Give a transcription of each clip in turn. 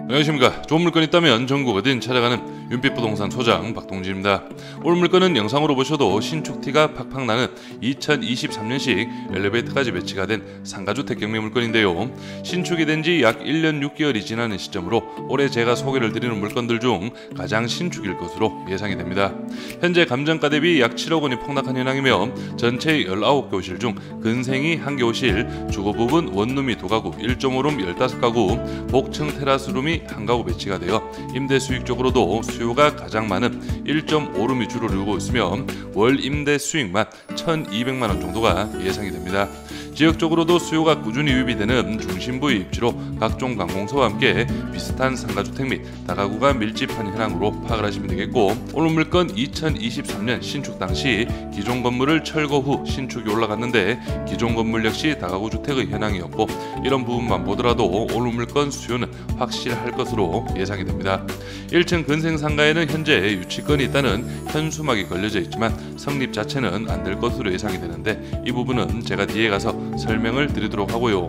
안녕하십니까. 좋은 물건 있다면 전국 어딘 찾아가는 윤빛부동산 소장 박동진입니다. 오늘 물건은 영상으로 보셔도 신축티가 팍팍 나는 2023년식 엘리베이터까지 배치가 된 상가주택 경매 물건인데요. 신축이 된 지 약 1년 6개월이 지나는 시점으로 올해 제가 소개를 드리는 물건들 중 가장 신축일 것으로 예상이 됩니다. 현재 감정가 대비 약 7억 원이 폭락한 현황이며 전체 19개호실 중 근생이 1개호실, 주거 부분 원룸이 2가구, 1.5룸 15가구, 복층 테라스룸이 1가구 배치가 되어 임대 수익 쪽으로도 수요가 가장 많은 1.5룸이 주를 이루고 있으며 월 임대 수익만 1,200만 원 정도가 예상이 됩니다. 지역적으로도 수요가 꾸준히 유입이 되는 중심부의 입지로 각종 관공서와 함께 비슷한 상가주택 및 다가구가 밀집한 현황으로 파악을 하시면 되겠고, 오늘 물건 2023년 신축 당시 기존 건물을 철거 후 신축이 올라갔는데 기존 건물 역시 다가구 주택의 현황이었고, 이런 부분만 보더라도 오늘 물건 수요는 확실할 것으로 예상이 됩니다. 1층 근생 상가에는 현재 유치권이 있다는 현수막이 걸려져 있지만 성립 자체는 안 될 것으로 예상이 되는데, 이 부분은 제가 뒤에 가서 설명을 드리도록 하고요.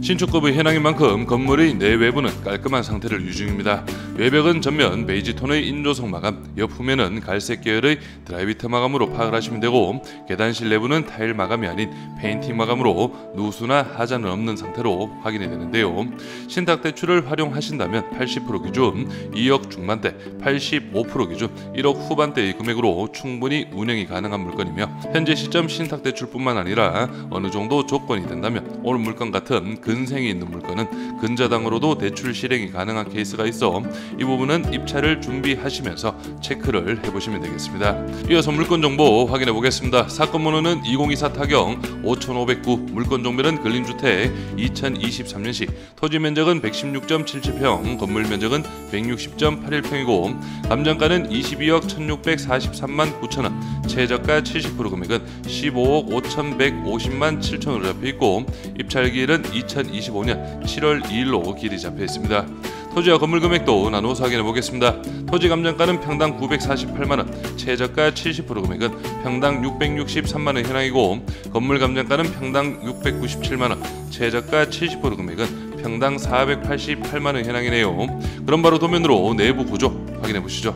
신축급의 현황인 만큼 건물의 내외부는 깔끔한 상태를 유지 중입니다. 외벽은 전면 베이지톤의 인조석 마감, 옆 후면은 갈색 계열의 드라이비트 마감으로 파악을 하시면 되고, 계단실 내부는 타일 마감이 아닌 페인팅 마감으로 누수나 하자는 없는 상태로 확인이 되는데요. 신탁 대출을 활용하신다면 80% 기준 2억 중반대, 85% 기준 1억 후반대의 금액으로 충분히 운영이 가능한 물건이며, 현재 시점 신탁 대출뿐만 아니라 어느 정도 조건이 된다면 오늘 물건 같은 근생이 있는 물건은 근저당으로도 대출 실행이 가능한 케이스가 있어 이 부분은 입찰을 준비하시면서 체크를 해보시면 되겠습니다. 이어서 물건 정보 확인해 보겠습니다. 사건 번호는 2024 타경 5509, 물건 종별은 근린주택, 2023년식, 토지 면적은 116.77평, 건물 면적은 160.81평이고 감정가는 22억 1643만 9천원, 최저가 70% 금액은 15억 5150만 7천원으로 잡혀있고 입찰기일은 2025년 7월 2일로 길이 잡혀있습니다. 토지와 건물 금액도 나누어서 확인해 보겠습니다. 토지 감정가는 평당 948만원, 최저가 70% 금액은 평당 663만원 현황이고, 건물 감정가는 평당 697만원, 최저가 70% 금액은 평당 488만원 현황이네요. 그럼 바로 도면으로 내부 구조 확인해 보시죠.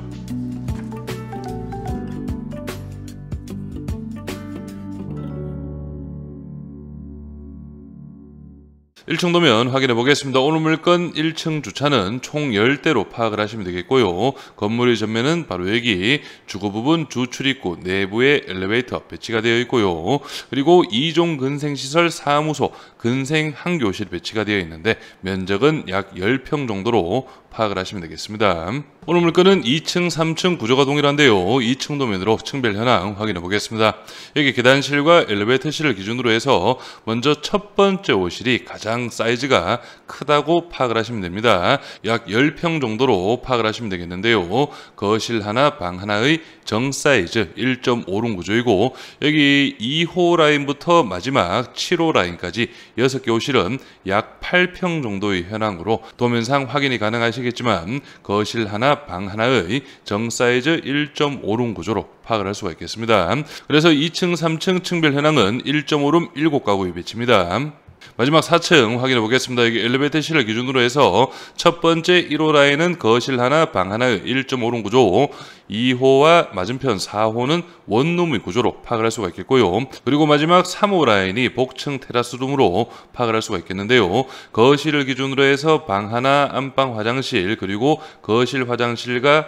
1층 도면 확인해 보겠습니다. 오늘 물건 1층 주차는 총 10대로 파악을 하시면 되겠고요. 건물의 전면은 바로 여기 주거 부분 주출입구 내부에 엘리베이터 배치가 되어 있고요. 그리고 2종 근생시설 사무소 근생 1교실 배치가 되어 있는데 면적은 약 10평 정도로 파악을 하시면 되겠습니다. 오늘 물건은 2층, 3층 구조가 동일한데요. 2층 도면으로 층별 현황 확인해 보겠습니다. 여기 계단실과 엘리베이터실을 기준으로 해서 먼저 첫 번째 호실이 가장 사이즈가 크다고 파악을 하시면 됩니다. 약 10평 정도로 파악을 하시면 되겠는데요. 거실 하나, 방 하나의 정 사이즈 1.5룸 구조이고, 여기 2호 라인부터 마지막 7호 라인까지 6개 호실은 약 8평 정도의 현황으로 도면상 확인이 가능하시겠지만 거실 하나, 방 하나의 정 사이즈 1.5룸 구조로 파악을 할 수가 있겠습니다. 그래서 2층, 3층 층별 현황은 1.5룸 7가구의 배치입니다. 마지막 4층 확인해 보겠습니다. 여기 엘리베이터실을 기준으로 해서 첫 번째 1호 라인은 거실 하나, 방 하나의 1.5룸 구조, 2호와 맞은편 4호는 원룸의 구조로 파악을 할 수가 있겠고요. 그리고 마지막 3호 라인이 복층 테라스룸으로 파악을 할 수가 있겠는데요. 거실을 기준으로 해서 방 하나, 안방, 화장실, 그리고 거실, 화장실과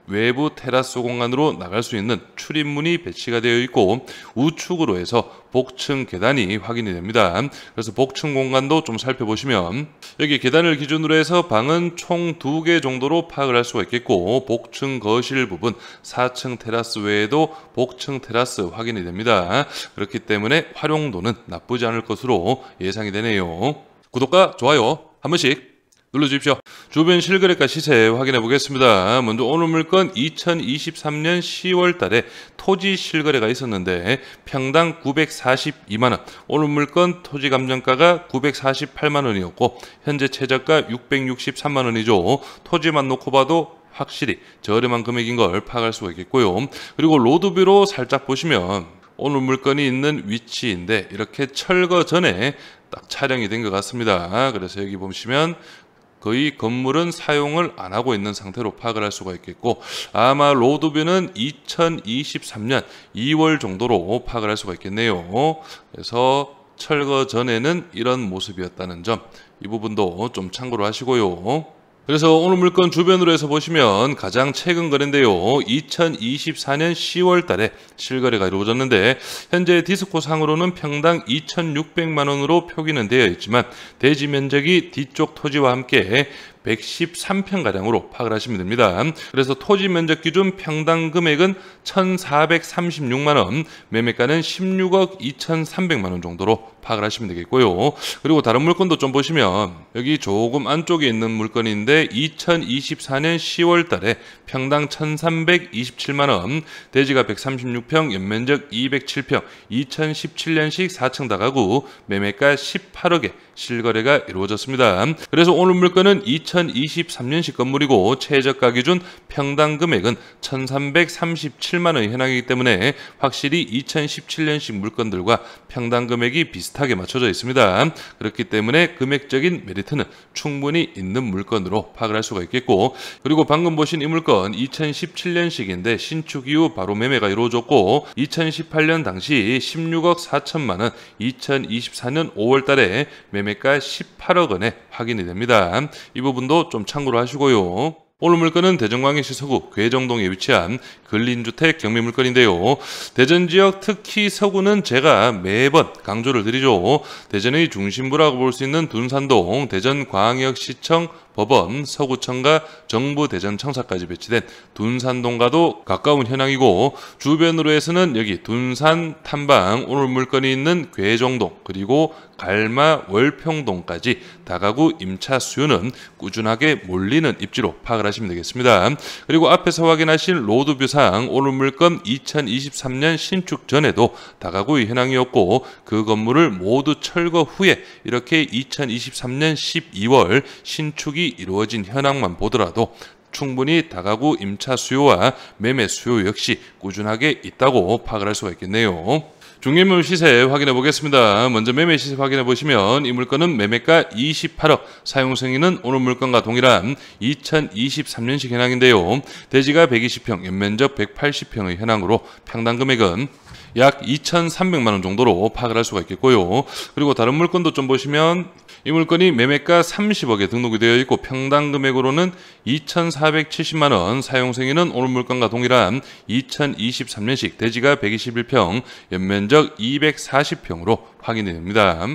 외부 테라스 공간으로 나갈 수 있는 출입문이 배치가 되어 있고, 우측으로 해서 복층 계단이 확인이 됩니다. 그래서 복층 공간도 좀 살펴보시면 여기 계단을 기준으로 해서 방은 총 2개 정도로 파악을 할 수가 있겠고, 복층 거실 부분 4층 테라스 외에도 복층 테라스 확인이 됩니다. 그렇기 때문에 활용도는 나쁘지 않을 것으로 예상이 되네요. 구독과 좋아요 한 번씩 눌러주십시오. 주변 실거래가 시세 확인해 보겠습니다. 먼저 오늘 물건 2023년 10월 달에 토지 실거래가 있었는데 평당 942만원, 오늘 물건 토지 감정가가 948만원이었고 현재 최저가 663만원이죠. 토지만 놓고 봐도 확실히 저렴한 금액인 걸 파악할 수가 있겠고요. 그리고 로드뷰로 살짝 보시면 오늘 물건이 있는 위치인데 이렇게 철거 전에 딱 촬영이 된 것 같습니다. 그래서 여기 보시면 거의 건물은 사용을 안 하고 있는 상태로 파악을 할 수가 있겠고, 아마 로드뷰는 2023년 2월 정도로 파악을 할 수가 있겠네요. 그래서 철거 전에는 이런 모습이었다는 점, 이 부분도 좀 참고로 하시고요. 그래서 오늘 물건 주변으로 해서 보시면 가장 최근 거래인데요. 2024년 10월 달에 실거래가 이루어졌는데, 현재 디스코 상으로는 평당 2,600만 원으로 표기는 되어 있지만 대지 면적이 뒤쪽 토지와 함께 113평가량으로 파악을 하시면 됩니다. 그래서 토지 면적 기준 평당 금액은 1,436만 원, 매매가는 16억 2,300만 원 정도로 파악을 하시면 되겠고요. 그리고 다른 물건도 좀 보시면 여기 조금 안쪽에 있는 물건인데 2024년 10월 달에 평당 1,327만 원, 대지가 136평, 연면적 207평, 2017년식 4층 다가구, 매매가 18억에 실거래가 이루어졌습니다. 그래서 오늘 물건은 2023년식 건물이고 최저가 기준 평당 금액은 1,337만 원이 현황이기 때문에 확실히 2017년식 물건들과 평당 금액이 비슷하게 맞춰져 있습니다. 그렇기 때문에 금액적인 메리트는 충분히 있는 물건으로 파악을 할 수가 있겠고, 그리고 방금 보신 이 물건 2017년식인데 신축 이후 바로 매매가 이루어졌고, 2018년 당시 16억 4천만 원, 2024년 5월 달에 매매가 18억 원에 확인이 됩니다. 이 부분도 좀 참고로 하시고요. 오늘 물건은 대전광역시 서구 괴정동에 위치한 근린주택 경매 물건인데요. 대전 지역 특히 서구는 제가 매번 강조를 드리죠. 대전의 중심부라고 볼 수 있는 둔산동, 대전광역시청 법원, 서구청과 정부 대전청사까지 배치된 둔산동과도 가까운 현황이고, 주변으로 해서는 여기 둔산, 탐방, 오늘 물건이 있는 괴정동, 그리고 갈마, 월평동까지 다가구 임차 수요는 꾸준하게 몰리는 입지로 파악을 하시면 되겠습니다. 그리고 앞에서 확인하신 로드뷰상 오늘 물건 2023년 신축 전에도 다가구의 현황이었고, 그 건물을 모두 철거 후에 이렇게 2023년 12월 신축이 이루어진 현황만 보더라도 충분히 다가구 임차 수요와 매매 수요 역시 꾸준하게 있다고 파악을 할 수가 있겠네요. 중개물 시세 확인해 보겠습니다. 먼저 매매 시세 확인해 보시면 이 물건은 매매가 28억, 사용 승인은 오늘 물건과 동일한 2023년식 현황인데요. 대지가 120평, 연면적 180평의 현황으로 평당 금액은 약 2,300만 원 정도로 파악을 할 수가 있겠고요. 그리고 다른 물건도 좀 보시면 이 물건이 매매가 30억에 등록이 되어 있고 평당 금액으로는 2,470만 원, 사용 승인은 오늘 물건과 동일한 2023년식, 대지가 121평, 연면적 240평으로 확인이 됩니다.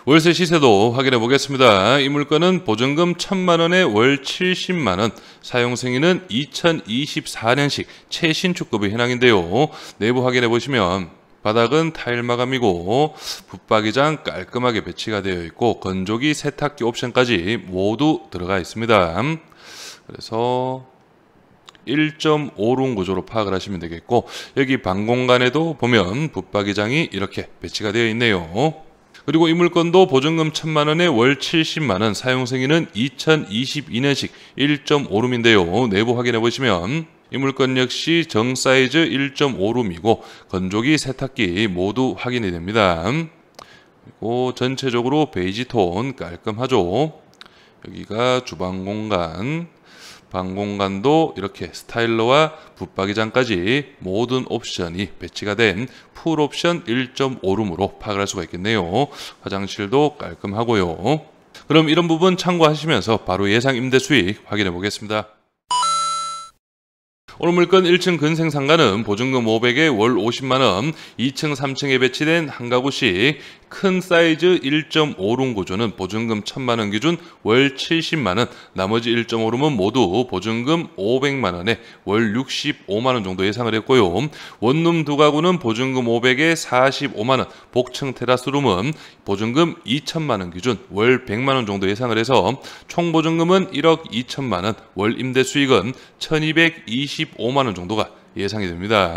월세 시세도 확인해 보겠습니다. 이 물건은 보증금 1,000만 원에 월 70만 원, 사용 승인은 2024년식 최신축급의 현황인데요. 내부 확인해 보시면 바닥은 타일 마감이고 붙박이장 깔끔하게 배치가 되어 있고 건조기, 세탁기 옵션까지 모두 들어가 있습니다. 그래서 1.5룸 구조로 파악을 하시면 되겠고, 여기 방 공간에도 보면 붙박이장이 이렇게 배치가 되어 있네요. 그리고 이 물건도 보증금 1,000만 원에 월 70만 원, 사용 승인은 2022년식 1.5룸인데요. 내부 확인해 보시면 이 물건 역시 정 사이즈 1.5룸이고 건조기, 세탁기 모두 확인이 됩니다. 그리고 전체적으로 베이지 톤 깔끔하죠. 여기가 주방 공간, 방 공간도 이렇게 스타일러와 붙박이장까지 모든 옵션이 배치가 된 풀 옵션 1.5룸으로 파악을 할 수가 있겠네요. 화장실도 깔끔하고요. 그럼 이런 부분 참고하시면서 바로 예상 임대 수익 확인해 보겠습니다. 오늘 물건 1층 근생상가는 보증금 500에 월 50만 원, 2층, 3층에 배치된 한 가구씩 큰 사이즈 1.5룸 구조는 보증금 1,000만 원 기준 월 70만 원, 나머지 1.5룸은 모두 보증금 500만 원에 월 65만 원 정도 예상을 했고요. 원룸 두 가구는 보증금 500에 45만 원, 복층 테라스룸은 보증금 2천만 원 기준 월 100만 원 정도 예상을 해서 총 보증금은 1억 2천만 원, 월 임대 수익은 1,225만 원 정도가 예상이 됩니다.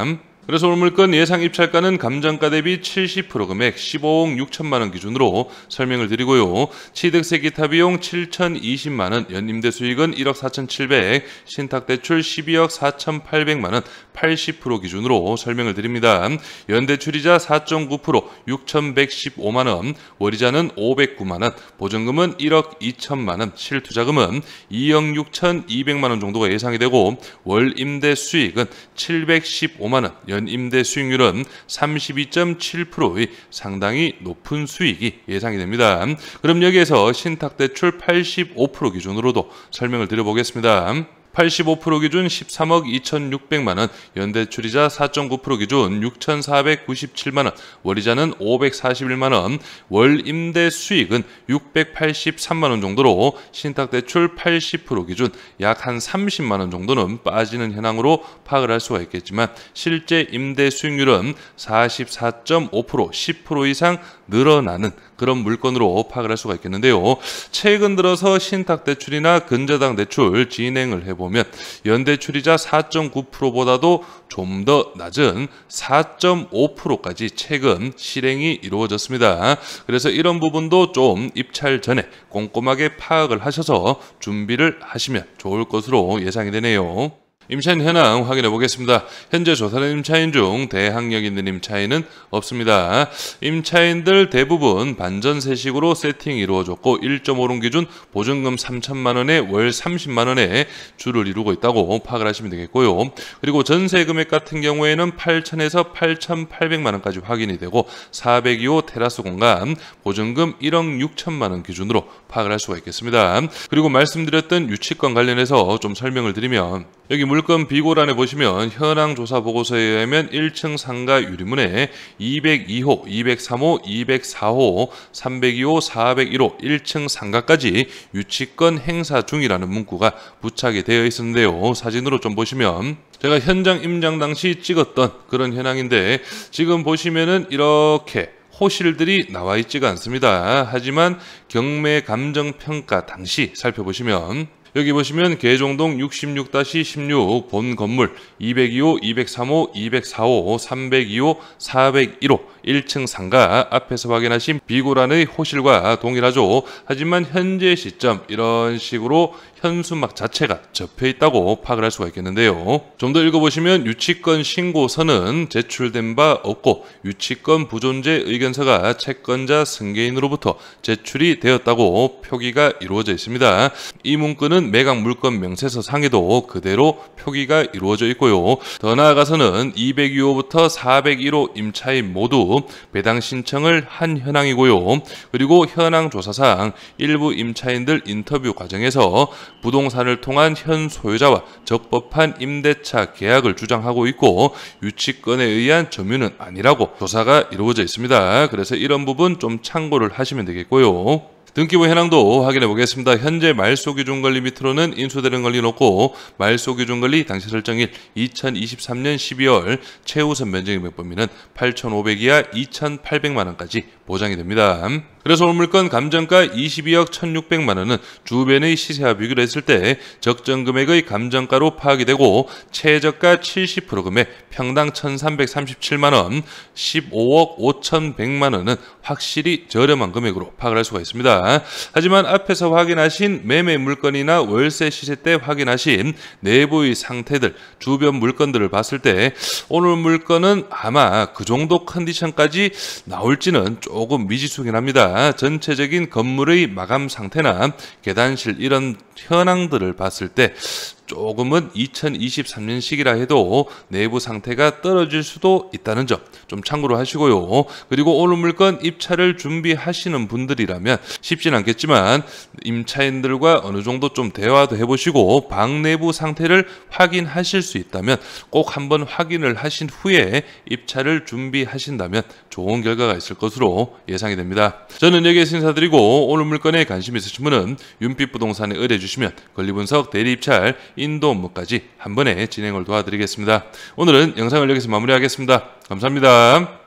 그래서 오늘 물건 예상 입찰가는 감정가 대비 70% 금액 15억 6천만 원 기준으로 설명을 드리고요. 취득세 기타 비용 7,020만 원, 연임대 수익은 1억 4,700, 신탁대출 12억 4,800만 원, 80% 기준으로 설명을 드립니다. 연대출이자 4.9% 6,115만 원, 월이자는 509만 원, 보증금은 1억 2천만 원, 실투자금은 2억 6,200만 원 정도가 예상이 되고 월 임대 수익은 715만 원, 연임대 수익률은 32.7%의 상당히 높은 수익이 예상이 됩니다. 그럼 여기에서 신탁대출 85% 기준으로도 설명을 드려보겠습니다. 85% 기준 13억 2,600만 원, 연대출이자 4.9% 기준 6,497만 원, 월이자는 541만 원, 월 임대 수익은 683만 원 정도로 신탁대출 80% 기준 약 한 30만 원 정도는 빠지는 현황으로 파악을 할 수가 있겠지만 실제 임대 수익률은 44.5%, 10% 이상 늘어나는 그런 물건으로 파악을 할 수가 있겠는데요. 최근 들어서 신탁대출이나 근저당 대출 진행을 해보면 연대출이자 4.9%보다도 좀 더 낮은 4.5%까지 최근 실행이 이루어졌습니다. 그래서 이런 부분도 좀 입찰 전에 꼼꼼하게 파악을 하셔서 준비를 하시면 좋을 것으로 예상이 되네요. 임차인 현황 확인해 보겠습니다. 현재 조사된 임차인 중 대항력 있는 임차인은 없습니다. 임차인들 대부분 반전세식으로 세팅이 이루어졌고 1.5룸 기준 보증금 3천만 원에 월 30만 원에 주를 이루고 있다고 파악을 하시면 되겠고요. 그리고 전세 금액 같은 경우에는 8천에서 8,800만 원까지 확인이 되고 402호 테라스 공간 보증금 1억 6천만 원 기준으로 파악을 할 수가 있겠습니다. 그리고 말씀드렸던 유치권 관련해서 좀 설명을 드리면 여기 물건 비고란에 보시면 현황 조사 보고서에 의하면 1층 상가 유리문에 202호, 203호, 204호, 302호, 401호 1층 상가까지 유치권 행사 중이라는 문구가 부착이 되어 있었는데요. 사진으로 좀 보시면 제가 현장 임장 당시 찍었던 그런 현황인데 지금 보시면은 이렇게 호실들이 나와 있지가 않습니다. 하지만 경매 감정평가 당시 살펴보시면 여기 보시면 계종동 66-16 본 건물 202호, 203호, 204호, 302호, 401호 1층 상가 앞에서 확인하신 비고란의 호실과 동일하죠. 하지만 현재 시점 이런 식으로 현수막 자체가 접혀 있다고 파악을 할 수가 있겠는데요. 좀 더 읽어보시면 유치권 신고서는 제출된 바 없고 유치권 부존재 의견서가 채권자 승계인으로부터 제출이 되었다고 표기가 이루어져 있습니다. 이 문구는 매각 물건 명세서 상에도 그대로 표기가 이루어져 있고요. 더 나아가서는 202호부터 401호 임차인 모두 배당 신청을 한 현황이고요. 그리고 현황 조사상 일부 임차인들 인터뷰 과정에서 부동산을 통한 현 소유자와 적법한 임대차 계약을 주장하고 있고 유치권에 의한 점유는 아니라고 조사가 이루어져 있습니다. 그래서 이런 부분 좀 참고를 하시면 되겠고요. 등기부 현황도 확인해 보겠습니다. 현재 말소기준권리 밑으로는 인수되는 권리 놓고 말소기준권리 당시 설정일 2023년 12월 최우선 면적임액 범위는 8,500 이하 2,800만 원까지 보장이 됩니다. 그래서 오늘 물건 감정가 22억 1,600만 원은 주변의 시세와 비교를 했을 때 적정 금액의 감정가로 파악이 되고 최저가 70% 금액 평당 1,337만 원, 15억 5,100만 원은 확실히 저렴한 금액으로 파악을 할 수가 있습니다. 하지만 앞에서 확인하신 매매 물건이나 월세 시세 때 확인하신 내부의 상태들, 주변 물건들을 봤을 때 오늘 물건은 아마 그 정도 컨디션까지 나올지는 조금 미지수긴 합니다. 전체적인 건물의 마감 상태나 계단실 이런 현황들을 봤을 때 조금은 2023년식이라 해도 내부 상태가 떨어질 수도 있다는 점 좀 참고로 하시고요. 그리고 오늘 물건 입찰을 준비하시는 분들이라면 쉽진 않겠지만 임차인들과 어느 정도 좀 대화도 해보시고 방 내부 상태를 확인하실 수 있다면 꼭 한번 확인을 하신 후에 입찰을 준비하신다면 좋은 결과가 있을 것으로 예상이 됩니다. 저는 여기에서 인사드리고 오늘 물건에 관심 있으신 분은 윤빛부동산에 의뢰주시면 권리분석, 대리입찰, 인도 업무까지 한 번에 진행을 도와드리겠습니다. 오늘은 영상을 여기서 마무리하겠습니다. 감사합니다.